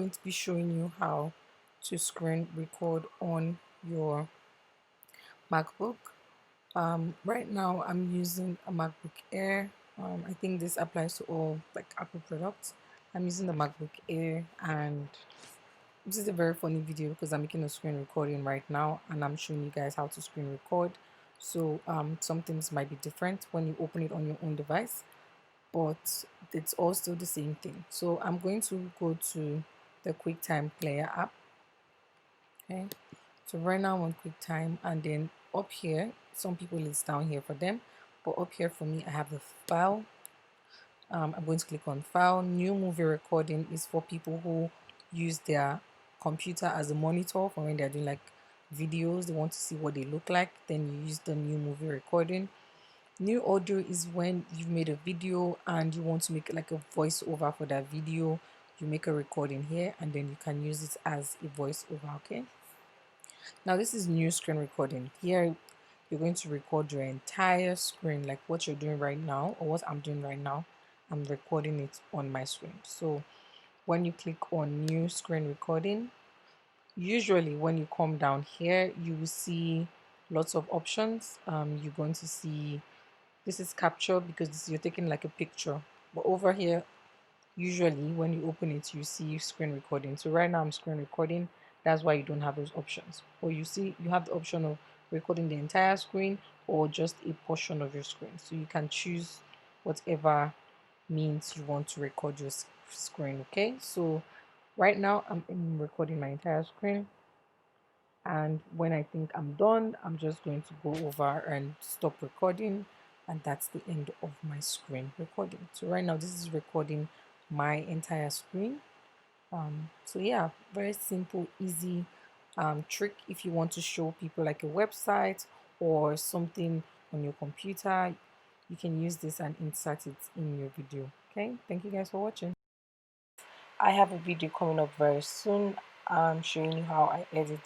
going to be showing you how to screen record on your MacBook. Right now I'm using a MacBook Air. I think this applies to all like Apple products. I'm using the MacBook Air, and this is a very funny video because I'm making a screen recording right now and I'm showing you guys how to screen record. So some things might be different when you open it on your own device, but it's all still the same thing. So I'm going to go to the QuickTime player app. Okay, so right now I'm on QuickTime, and then up here, some people it's down here for them, but up here for me I have the file. I'm going to click on file. New movie recording is for people who use their computer as a monitor for when they're doing like videos, they want to see what they look like, then you use the new movie recording. New audio is when you've made a video and you want to make like a voiceover for that video. You make a recording here and then you can use it as a voiceover. Okay, now this is new screen recording. Here you're going to record your entire screen, like what you're doing right now or what I'm doing right now. I'm recording it on my screen. So when you click on new screen recording, usually when you come down here you will see lots of options. You're going to see this is capture because you're taking like a picture, but over here usually when you open it you see screen recording. So right now I'm screen recording, that's why you don't have those options. Or you see you have the option of recording the entire screen or just a portion of your screen, so you can choose whatever means you want to record your screen. Okay, so right now I'm recording my entire screen, and when I think I'm done I'm just going to go over and stop recording, and that's the end of my screen recording. So right now this is recording my entire screen. So yeah, very simple, easy trick if you want to show people like a website or something on your computer. You can use this and insert it in your video. Okay, thank you guys for watching. I have a video coming up very soon showing you how I edit